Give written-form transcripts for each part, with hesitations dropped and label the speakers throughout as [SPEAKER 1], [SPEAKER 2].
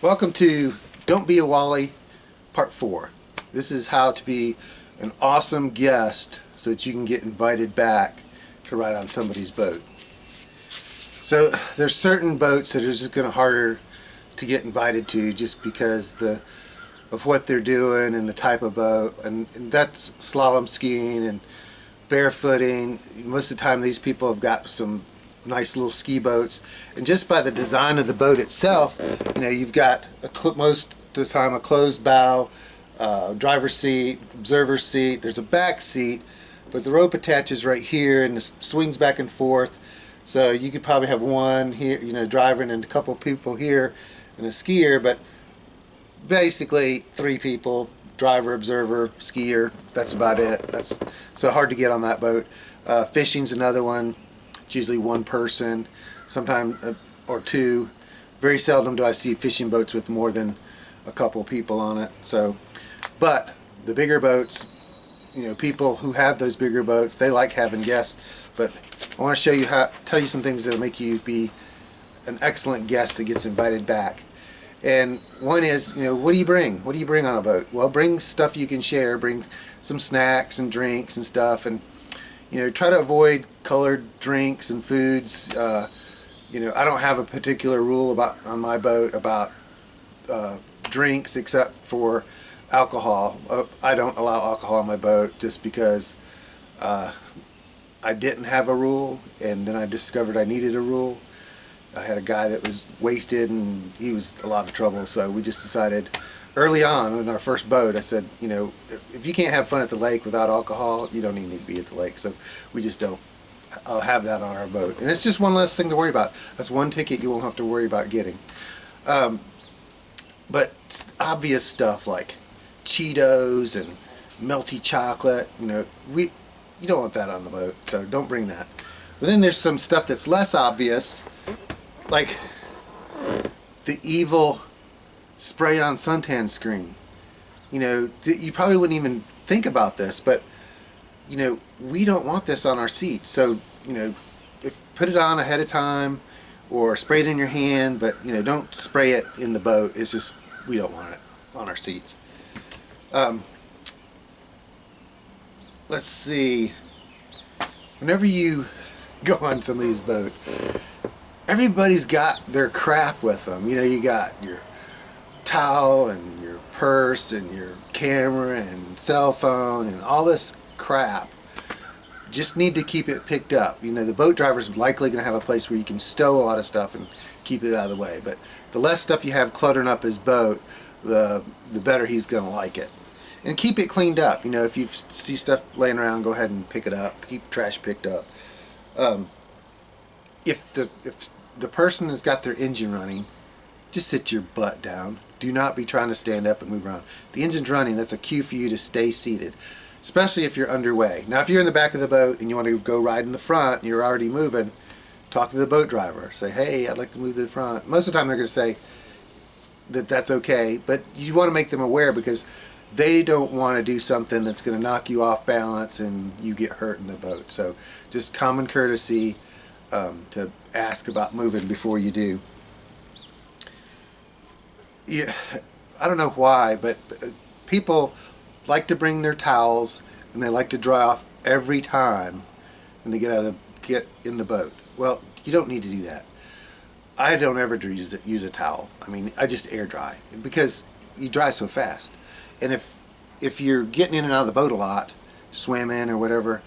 [SPEAKER 1] Welcome to Don't Be a Wally, Part 4. This is how to be an awesome guest so that you can get invited back to ride on somebody's boat. So there's certain boats that are just going to harder to get invited to just because of what they're doing and the type of boat, and that's slalom skiing and barefooting. Most of the time these people have got some nice little ski boats, and just by the design of the boat itself, you've got most of the time a closed bow, driver's seat, observer's seat. There's a back seat, but the rope attaches right here and swings back and forth. So you could probably have one here, driving, and a couple people here and a skier, but basically 3 people: driver, observer, skier. That's about it. That's so hard to get on that boat. Fishing's another one. It's usually one person, sometimes or 2. Very seldom do I see fishing boats with more than a couple people on it. So, but the bigger boats, people who have those bigger boats, they like having guests. But I want to tell you some things that'll make you be an excellent guest that gets invited back. And one is, what do you bring? What do you bring on a boat? Well, bring stuff you can share. Bring some snacks and drinks and stuff, and try to avoid colored drinks and foods. I don't have a particular rule on my boat about drinks except for alcohol. I don't allow alcohol on my boat just because I didn't have a rule, and then I discovered I needed a rule. I had a guy that was wasted and he was a lot of trouble, so we just decided early on in our first boat, I said, if you can't have fun at the lake without alcohol, you don't even need to be at the lake. So we just don't have that on our boat. And it's just one less thing to worry about. That's one ticket you won't have to worry about getting. But obvious stuff like Cheetos and melty chocolate, you don't want that on the boat, so don't bring that. But then there's some stuff that's less obvious, like the evil spray-on suntan screen. You probably wouldn't even think about this, but we don't want this on our seats. So if put it on ahead of time or spray it in your hand, but don't spray it in the boat. It's just we don't want it on our seats. Let's see. Whenever you go on somebody's boat, everybody's got their crap with them. You got your towel and your purse and your camera and cell phone and all this crap. Just need to keep it picked up. The boat driver's likely going to have a place where you can stow a lot of stuff and keep it out of the way. But the less stuff you have cluttering up his boat, the better he's going to like it. And keep it cleaned up. If you see stuff laying around, go ahead and pick it up. Keep trash picked up. If the person has got their engine running, just sit your butt down. Do not be trying to stand up and move around. If the engine's running, that's a cue for you to stay seated, especially if you're underway. Now, if you're in the back of the boat and you want to go ride in the front and you're already moving, talk to the boat driver. Say, hey, I'd like to move to the front. Most of the time they're going to say that that's okay, but you want to make them aware because they don't want to do something that's going to knock you off balance and you get hurt in the boat. So just common courtesy to ask about moving before you do. Yeah, I don't know why, but people like to bring their towels and they like to dry off every time when they get in the boat. Well, you don't need to do that. I don't ever use a towel. I just air dry because you dry so fast. And if you're getting in and out of the boat a lot, swimming or whatever,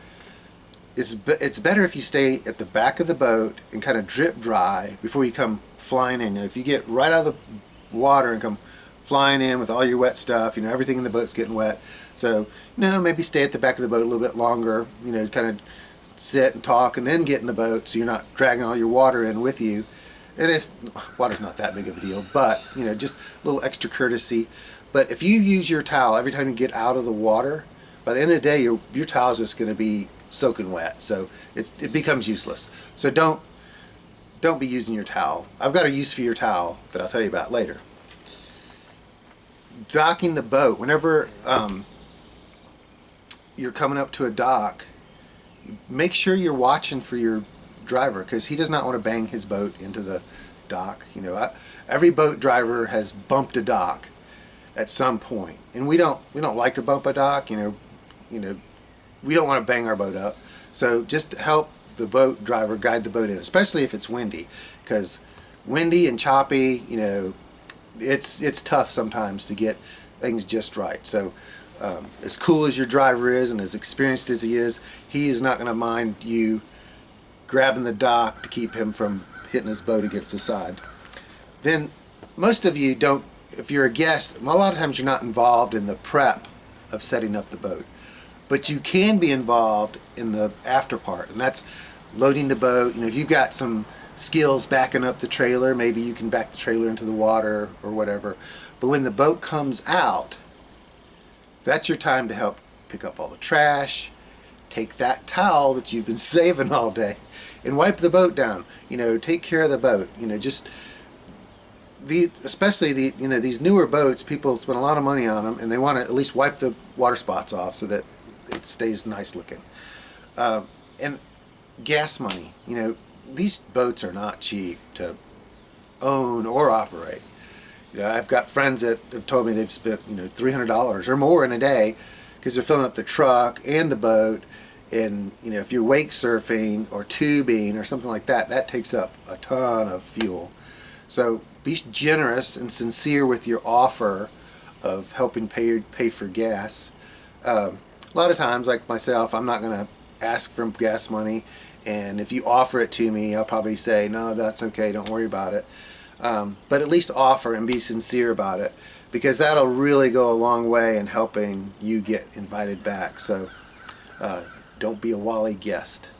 [SPEAKER 1] it's better if you stay at the back of the boat and kind of drip dry before you come flying in. If you get right out of the water and come flying in with all your wet stuff, everything in the boat's getting wet. So, maybe stay at the back of the boat a little bit longer, kind of sit and talk and then get in the boat so you're not dragging all your water in with you. And water's not that big of a deal, but, just a little extra courtesy. But if you use your towel every time you get out of the water, by the end of the day, your towel is just going to be soaking wet. So it becomes useless. So don't be using your towel. I've got a use for your towel that I'll tell you about later. Docking the boat. Whenever you're coming up to a dock, make sure you're watching for your driver, because he does not want to bang his boat into the dock. You know, every boat driver has bumped a dock at some point, and we don't like to bump a dock. You know, we don't want to bang our boat up. So just help the boat driver guide the boat in, especially if it's windy, because windy and choppy, you know, it's tough sometimes to get things just right. So as cool as your driver is and as experienced as he is not going to mind you grabbing the dock to keep him from hitting his boat against the side. Then most of you don't, if you're a guest, a lot of times you're not involved in the prep of setting up the boat, but you can be involved in the after part, and that's loading the boat. You know, if you've got some skills backing up the trailer, maybe you can back the trailer into the water or whatever. But when the boat comes out, that's your time to help pick up all the trash, take that towel that you've been saving all day and wipe the boat down. You know, take care of the boat. You know, just especially these newer boats, people spend a lot of money on them, and they want to at least wipe the water spots off so that it stays nice looking. And gas money. You know, these boats are not cheap to own or operate. You know, I've got friends that have told me they've spent, you know, $300 or more in a day because they're filling up the truck and the boat. And, you know, if you're wake surfing or tubing or something like that, that takes up a ton of fuel. So be generous and sincere with your offer of helping pay for gas. A lot of times, like myself, I'm not going to ask for gas money, and if you offer it to me, I'll probably say, no, that's okay, don't worry about it. But at least offer and be sincere about it, because that'll really go a long way in helping you get invited back. So don't be a Wally guest.